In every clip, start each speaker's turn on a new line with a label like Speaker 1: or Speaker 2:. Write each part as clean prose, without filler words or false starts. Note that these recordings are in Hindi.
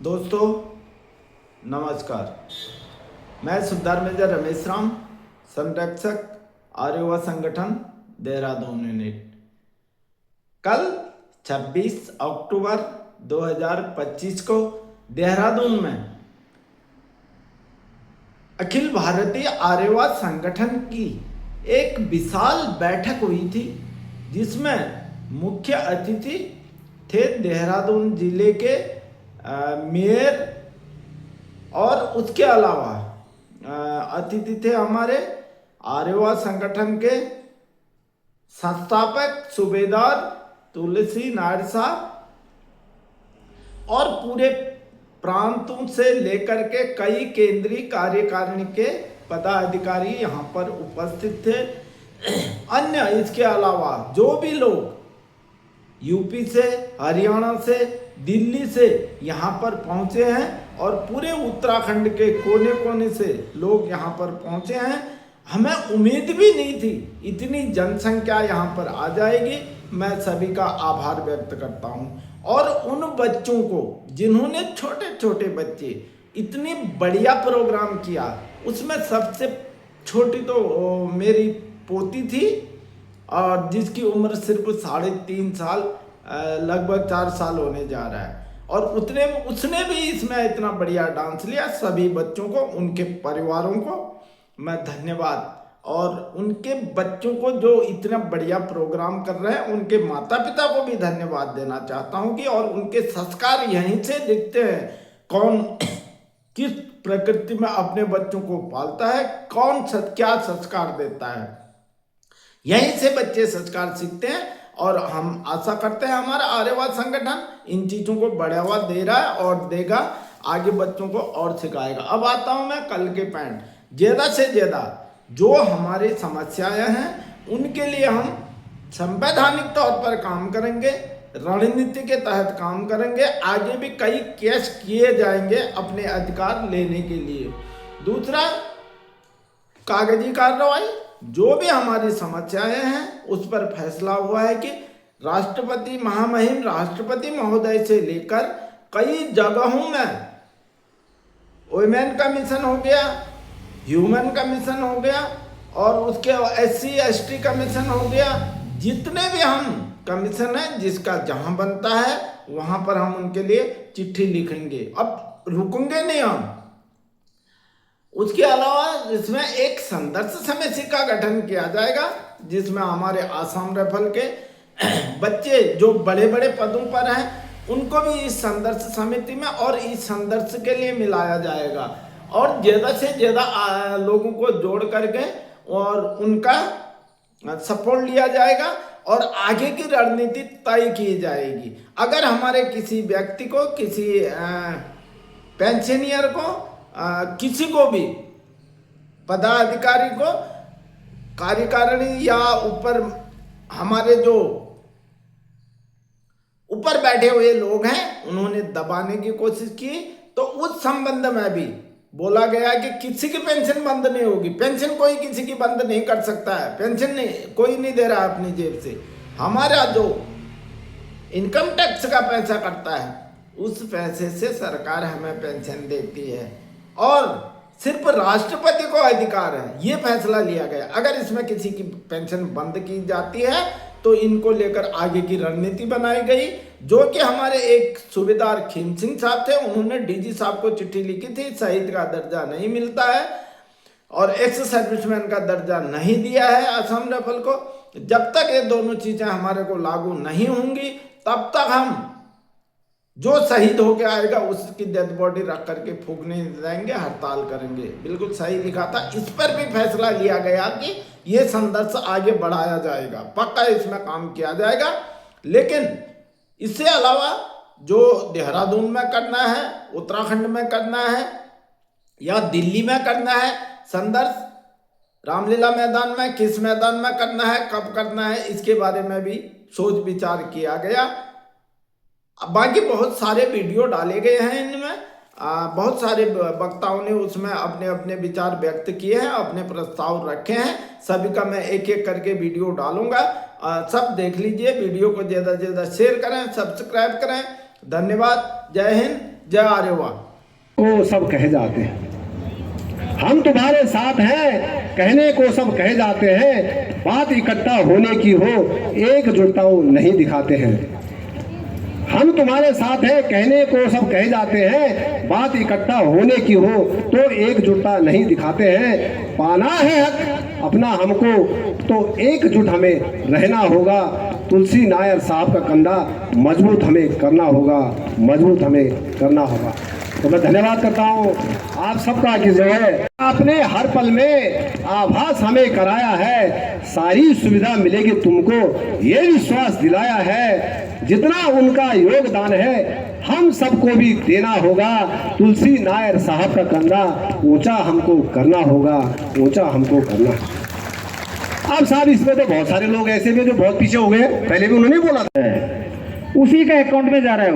Speaker 1: दोस्तों नमस्कार। मैं सुबेदार मेजर रमेश राम, संरक्षक आर्य युवा संगठन देहरादून यूनिट। कल 26 अक्टूबर 2025 को देहरादून में अखिल भारतीय आर्य युवा संगठन की एक विशाल बैठक हुई थी, जिसमें मुख्य अतिथि थे देहरादून जिले के मेयर और उसके अलावा अतिथि थे हमारे आर्य युवा संगठन के संस्थापक सूबेदार तुलसी नायर साहब और पूरे प्रांतों से लेकर के कई केंद्रीय कार्यकारिणी के पदाधिकारी यहाँ पर उपस्थित थे। अन्य इसके अलावा जो भी लोग यूपी से, हरियाणा से, दिल्ली से यहाँ पर पहुँचे हैं और पूरे उत्तराखंड के कोने कोने से लोग यहाँ पर पहुँचे हैं। हमें उम्मीद भी नहीं थी इतनी जनसंख्या यहाँ पर आ जाएगी। मैं सभी का आभार व्यक्त करता हूँ और उन बच्चों को जिन्होंने, छोटे छोटे बच्चे, इतनी बढ़िया प्रोग्राम किया। उसमें सबसे छोटी तो मेरी पोती थी और जिसकी उम्र सिर्फ 3.5 साल, लगभग 4 साल होने जा रहा है, और उसने भी इसमें इतना बढ़िया डांस लिया। सभी बच्चों को, उनके परिवारों को मैं धन्यवाद, और उनके बच्चों को जो इतना बढ़िया प्रोग्राम कर रहे हैं उनके माता पिता को भी धन्यवाद देना चाहता हूं कि, और उनके संस्कार यहीं से दिखते हैं। कौन किस प्रकृति में अपने बच्चों को पालता है, कौन क्या संस्कार देता है, यहीं से बच्चे संस्कार सीखते हैं। और हम आशा करते हैं हमारा आर्य युवा संगठन इन चीज़ों को बढ़ावा दे रहा है और देगा, आगे बच्चों को और सिखाएगा। अब आता हूं मैं कल के पॉइंट। ज़्यादा से ज़्यादा जो हमारी समस्याएं हैं उनके लिए हम संवैधानिक तौर पर काम करेंगे, रणनीति के तहत काम करेंगे। आगे भी कई केस किए जाएंगे अपने अधिकार लेने के लिए। दूसरा, कागजी कार्रवाई, जो भी हमारी समस्याएं हैं उस पर फैसला हुआ है कि राष्ट्रपति, महामहिम राष्ट्रपति महोदय से लेकर कई जगहों में वुमेन कमीशन हो गया, ह्यूमन कमीशन हो गया और उसके SC ST कमीशन हो गया। जितने भी हम कमीशन है, जिसका जहां बनता है वहां पर हम उनके लिए चिट्ठी लिखेंगे। अब रुकेंगे नहीं हम। उसके अलावा इसमें एक संघर्ष समिति का गठन किया जाएगा, जिसमें हमारे आसाम राइफल के बच्चे जो बड़े बड़े पदों पर हैं उनको भी इस संघर्ष समिति में और इस संघर्ष के लिए मिलाया जाएगा, और ज़्यादा से ज़्यादा लोगों को जोड़ करके और उनका सपोर्ट लिया जाएगा और आगे की रणनीति तय की जाएगी। अगर हमारे किसी व्यक्ति को, किसी पेंशनियर को, किसी को भी, पदाधिकारी को, कार्यकारिणी या ऊपर हमारे जो ऊपर बैठे हुए लोग हैं उन्होंने दबाने की कोशिश की, तो उस संबंध में भी बोला गया कि किसी की पेंशन बंद नहीं होगी। पेंशन कोई किसी की बंद नहीं कर सकता है। पेंशन नहीं, कोई नहीं दे रहा अपनी जेब से। हमारा जो इनकम टैक्स का पैसा करता है उस पैसे से सरकार हमें पेंशन देती है, और सिर्फ राष्ट्रपति को अधिकार है, ये फैसला लिया गया। अगर इसमें किसी की पेंशन बंद की जाती है तो इनको लेकर आगे की रणनीति बनाई गई, जो कि हमारे एक सूबेदार खीम सिंह साहब थे, उन्होंने DG साहब को चिट्ठी लिखी थी। शहीद का दर्जा नहीं मिलता है और एक्स सर्विसमैन का दर्जा नहीं दिया है असम राइफल को। जब तक ये दोनों चीजें हमारे को लागू नहीं होंगी तब तक हम जो शहीद होके आएगा उसकी डेड बॉडी रख करके फूकने जाएंगे, हड़ताल करेंगे। बिल्कुल सही लिखा था। इस पर भी फैसला लिया गया कि ये संघर्ष आगे बढ़ाया जाएगा, पक्का इसमें काम किया जाएगा। लेकिन इससे अलावा जो देहरादून में करना है, उत्तराखंड में करना है या दिल्ली में करना है संघर्ष, रामलीला मैदान में किस मैदान में करना है, कब करना है, इसके बारे में भी सोच विचार किया गया। बाकी बहुत सारे वीडियो डाले गए हैं इनमें, बहुत सारे वक्ताओं ने उसमें अपने अपने विचार व्यक्त किए हैं, अपने प्रस्ताव रखे हैं। सभी का मैं एक एक करके वीडियो डालूंगा, सब देख लीजिए। वीडियो को ज़्यादा से ज़्यादा शेयर करें, सब्सक्राइब करें। धन्यवाद। जय हिंद, जय आर्यवा।
Speaker 2: को सब कहे जाते हैं, हम तुम्हारे साथ हैं कहने को सब कहे जाते हैं, बात इकट्ठा होने की हो एकजुटता नहीं दिखाते हैं। हम तुम्हारे साथ हैं कहने को सब कहे जाते हैं, बात इकट्ठा होने की हो तो एकजुटता नहीं दिखाते हैं। पाना है हक अपना हमको तो एकजुट हमें रहना होगा। तुलसी नायर साहब का कंधा मजबूत हमें करना होगा, मजबूत हमें करना होगा। तो मैं धन्यवाद करता हूँ आप सबका कि जो है आपने हर पल में आभास हमें कराया है, सारी सुविधा मिलेगी तुमको ये विश्वास दिलाया है। जितना उनका योगदान है हम सबको भी देना होगा। तुलसी नायर साहब का कंधा ऊंचा हमको करना होगा, ऊंचा हमको करना है। अब साहब इसमें तो बहुत सारे लोग ऐसे भी जो बहुत पीछे हो गए, पहले भी उन्होंने बोला था,
Speaker 3: उसी का अकाउंट में जा रहा है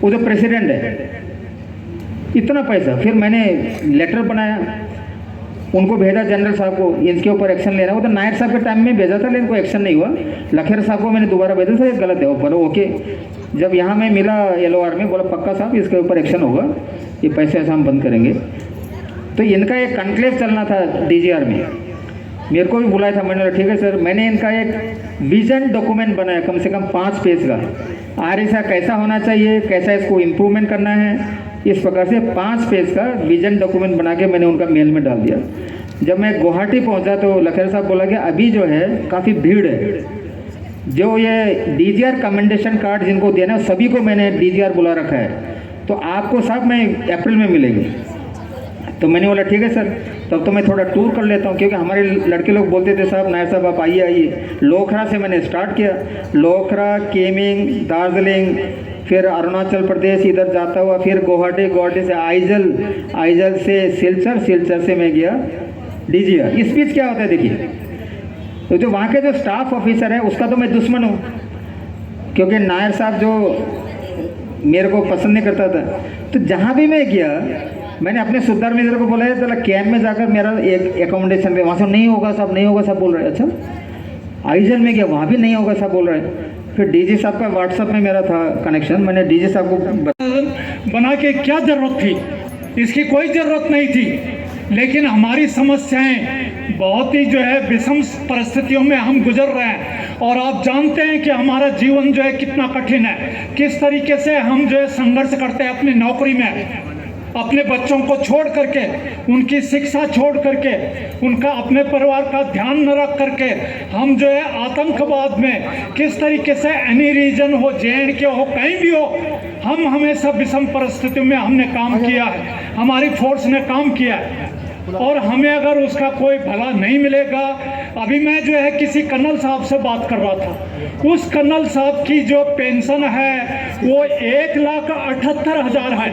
Speaker 3: वो जो प्रेसिडेंट है, इतना पैसा। फिर मैंने लेटर बनाया, उनको भेजा जनरल साहब को, इनके ऊपर एक्शन लेना। वो तो नायर साहब के टाइम में भेजा था लेकिन कोई एक्शन नहीं हुआ। लखेर साहब को मैंने दोबारा भेजा, सर ये गलत है। वो बोलो ओके। जब यहाँ में मिला LOR में, बोला पक्का साहब इसके ऊपर एक्शन होगा, ये पैसे ऐसा हम बंद करेंगे। तो इनका एक कॉन्क्लेव चलना था DGR में, मेरे को भी बुलाया था। मैंने बोला ठीक है सर। मैंने इनका एक विजन डॉक्यूमेंट बनाया कम से कम 5 पेज का, RSA कैसा होना चाहिए, कैसा इसको इम्प्रूवमेंट करना है, इस प्रकार से 5 पेज का विजन डॉक्यूमेंट बना के मैंने उनका मेल में डाल दिया। जब मैं गुवाहाटी पहुंचा तो लखेर साहब बोला कि अभी जो है काफ़ी भीड़ है, जो ये DGR कमेंडेशन कार्ड जिनको देना है सभी को मैंने DGR बुला रखा है, तो आपको साहब मैं अप्रैल में मिलेंगे। तो मैंने बोला ठीक है सर, तब तो मैं थोड़ा टूर कर लेता हूँ, क्योंकि हमारे लड़के लोग बोलते थे साहब नायर साहब आप आइए आइए। लोखरा से मैंने स्टार्ट किया, लोखरा, केमिंग, दार्जिलिंग, फिर अरुणाचल प्रदेश इधर जाता हुआ, फिर गुवाहाटी, गुवाहाटी से आइजल, आइजल से सिलचर, सिलचर से मैं गया DGR। इस बीच क्या होता है देखिए, तो जो वहाँ के जो स्टाफ ऑफिसर है उसका तो मैं दुश्मन हूँ, क्योंकि नायर साहब जो मेरे को पसंद नहीं करता था। तो जहाँ भी मैं गया मैंने अपने सुधार मित्र को बोला है चला कैंप में जाकर मेरा एक एकोमोडेशन दे। वहाँ से नहीं होगा साहब, नहीं होगा साहब बोल रहे हैं। अच्छा आइजल में गया, वहाँ भी नहीं होगा साहब बोल रहे हैं। फिर DG साहब का व्हाट्सएप में मेरा था कनेक्शन, मैंने DG साहब को
Speaker 4: बना के क्या ज़रूरत थी, इसकी कोई ज़रूरत नहीं थी। लेकिन हमारी समस्याएं बहुत ही जो है विषम परिस्थितियों में हम गुजर रहे हैं, और आप जानते हैं कि हमारा जीवन जो है कितना कठिन है, किस तरीके से हम जो है संघर्ष करते हैं अपनी नौकरी में, अपने बच्चों को छोड़ करके, उनकी शिक्षा छोड़ करके, उनका अपने परिवार का ध्यान न रख करके हम जो है आतंकवाद में किस तरीके से एनी रीजन हो, JNK हो, कहीं भी हो, हम हमेशा विषम परिस्थितियों में हमने काम किया है, हमारी फोर्स ने काम किया है, और हमें अगर उसका कोई भला नहीं मिलेगा। अभी मैं जो है किसी कर्नल साहब से बात कर रहा था, उस कर्नल साहब की जो पेंशन है वो 1,78,000 है।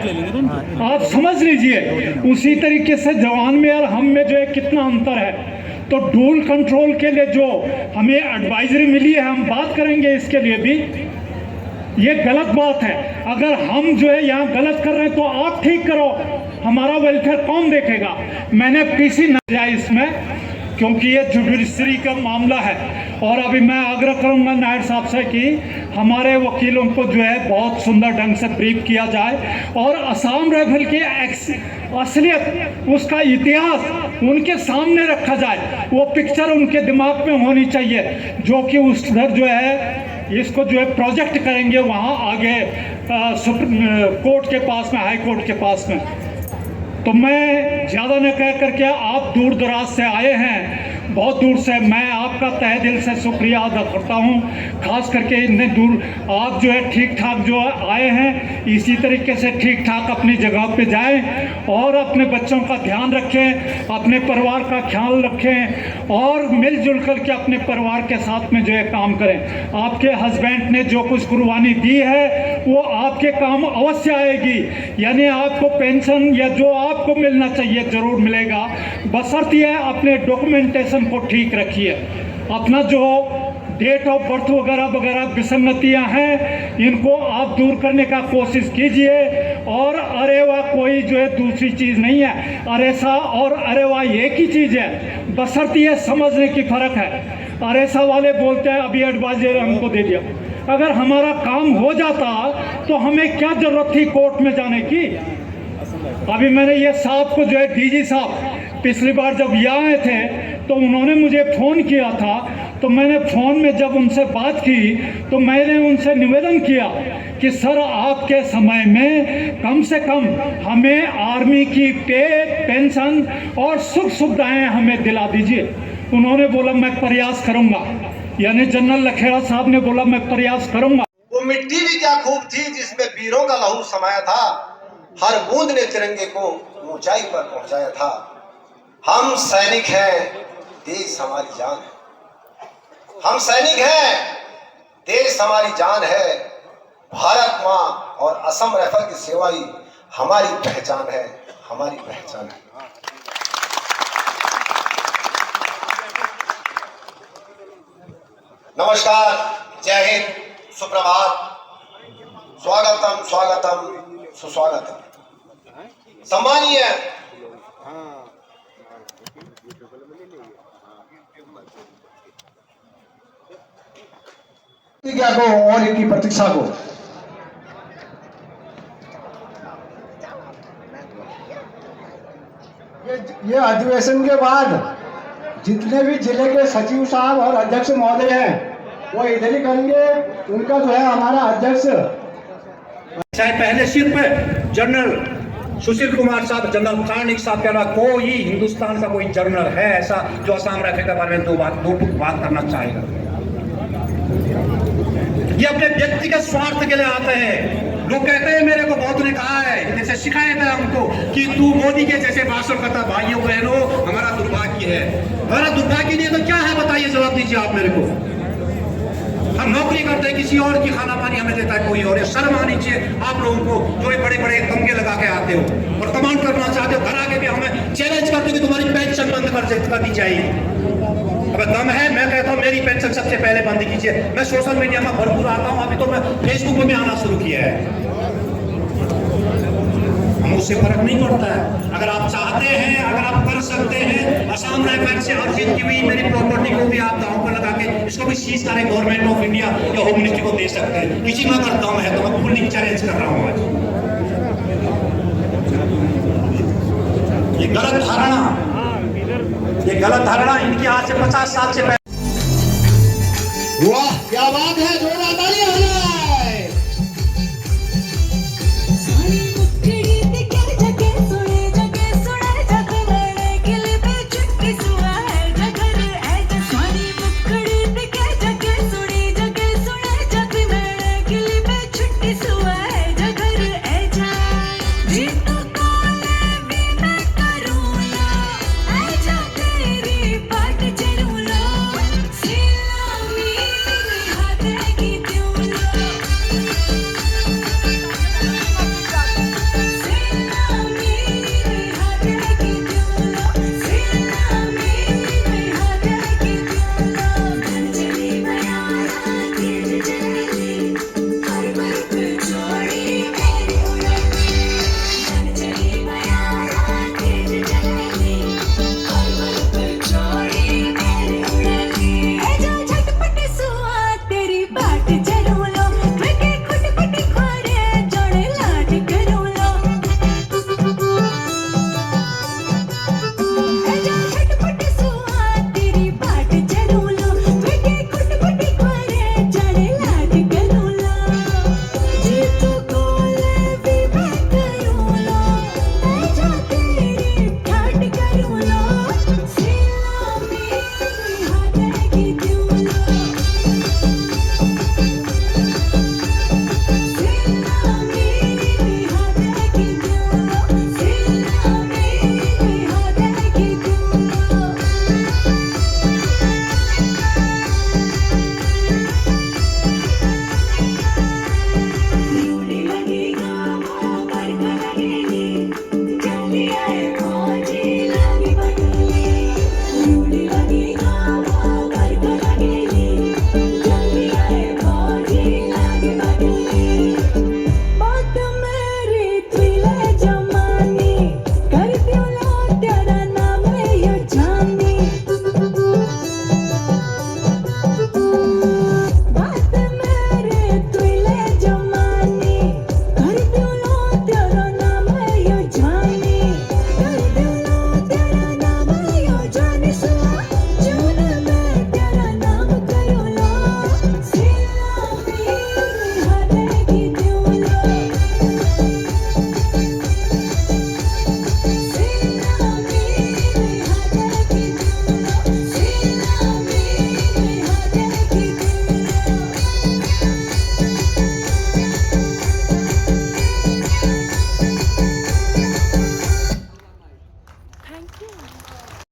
Speaker 4: आप समझ लीजिए उसी तरीके से जवान में और हम में जो है कितना अंतर है। तो डूल कंट्रोल के लिए जो हमें एडवाइजरी मिली है, हम बात करेंगे इसके लिए भी। ये गलत बात है, अगर हम जो है यहाँ गलत कर रहे हैं तो आप ठीक करो, हमारा वेलफेयर कौन देखेगा। मैंने PC न दिया इसमें, क्योंकि ये जुडिशरी का मामला है। और अभी मैं आग्रह करूंगा नायर साहब से कि हमारे वकीलों को जो है बहुत सुंदर ढंग से ब्रीफ किया जाए, और असम राइफल की असलियत, उसका इतिहास उनके सामने रखा जाए। वो पिक्चर उनके दिमाग में होनी चाहिए, जो कि उधर जो है इसको जो है प्रोजेक्ट करेंगे वहाँ आगे कोर्ट के पास में, हाई कोर्ट के पास में। तो मैं ज़्यादा न कह करके, आप दूर दराज से आए हैं, बहुत दूर से, मैं आपका तहे दिल से शुक्रिया अदा करता हूँ। खास करके इतने दूर आप जो है ठीक ठाक जो आए हैं, इसी तरीके से ठीक ठाक अपनी जगह पे जाएं और अपने बच्चों का ध्यान रखें, अपने परिवार का ख्याल रखें, और मिलजुल कर के अपने परिवार के साथ में जो है काम करें। आपके हस्बैंड ने जो कुछ कुर्बानी दी है वो आपके काम अवश्य आएगी, यानी आपको पेंशन या जो आपको मिलना चाहिए ज़रूर मिलेगा, बशर्ते अपने डॉक्यूमेंटेशन को ठीक रखिए। अपना जो डेट ऑफ बर्थ वगैरह वगैरह विसंगतियां हैं, इनको आप दूर करने का कोशिश कीजिए। और अरेवा कोई जो है दूसरी चीज़ नहीं है, अरेसा और अरेवा एक ही चीज़ है, बशर्ते समझने की फ़र्क है। अरेसा वाले बोलते हैं अभी एडवाइजर हमको दे दिया, अगर हमारा काम हो जाता तो हमें क्या जरूरत थी कोर्ट में जाने की। अभी मैंने ये साहब को जो है डीजी साहब पिछली बार जब यहाँ आए थे तो उन्होंने मुझे फ़ोन किया था, तो मैंने फ़ोन में जब उनसे बात की तो मैंने उनसे निवेदन किया कि सर आपके समय में कम से कम हमें आर्मी की पे पेंशन और सुख सुविधाएं हमें दिला दीजिए। उन्होंने बोला मैं प्रयास करूंगा, यानी जनरल लखेड़ा साहब ने बोला मैं प्रयास करूंगा।
Speaker 2: वो मिट्टी भी क्या खूब थी जिसमें वीरों का लहू समाया था, हर बूंद ने तिरंगे को ऊंचाई पर पहुंचाया था। हम सैनिक हैं, देश हमारी जान है। हम सैनिक हैं, देश हमारी जान है। भारत माँ और असम राइफल की सेवा ही हमारी पहचान है, हमारी पहचान है। नमस्कार, जय हिंद, सुप्रभात, स्वागतम स्वागतम सुस्वागतम। सम्मानीय प्रतिज्ञा को और इनकी प्रतीक्षा को
Speaker 5: ये अधिवेशन के बाद जितने भी जिले के सचिव साहब और अध्यक्ष महोदय हैं वो इधर ही करेंगे। उनका जो है हमारा अध्यक्ष
Speaker 6: चाहे पहले सिर्फ जनरल सुशील कुमार साहब, जनरल कार्निक साहब के अलावा कोई हिंदुस्तान का कोई जनरल है ऐसा जो असम राइफल के बारे में दो बात करना चाहेगा। ये अपने व्यक्तिगत स्वार्थ के लिए आते हैं। लोग कहते हैं, मेरे को बहुत ने कहा है, जैसे शिकायत है हमको कि तू मोदी के जैसे भाषण करता। भाइयों बहनों, हमारा दुर्भाग्य है। हमारा दुर्भाग्य नहीं है तो क्या है बताइए, जवाब दीजिए आप मेरे को। हम नौकरी करते हैं, किसी और की खाना पानी हमें देता है कोई और। शर्म आनी चाहिए आप लोगों को जो बड़े बड़े तमगे लगा के आते हो और कमांड करना चाहते हो। घर आके भी हमें चैलेंज करते हो कि तुम्हारी पेंशन बंद कर दी जाएगी। अब दम है, मैं कहता हूँ मेरी पेंशन सबसे पहले बंद कीजिए। मैं सोशल मीडिया में भरपूर आता हूँ, अभी तो मैं फेसबुक में भी आना शुरू किया है। हम उससे फर्क नहीं पड़ता है। अगर आप चाहते हैं, अगर आप कर सकते हैं, असम राइफल से अर्जित की हुई मेरी प्रॉपर्टी को भी आप दांव पर लगा के इसको भी सीज करें, गवर्नमेंट ऑफ इंडिया या होम मिनिस्ट्री को दे सकते हैं। किसी में अगर दम है तो मैं फुल्ली चैलेंज कर रहा हूँ आज। ये गलत धारणा इनकी आज से 50 साल से पहले।
Speaker 2: वाह, क्या बात है, जोरदार तालियां।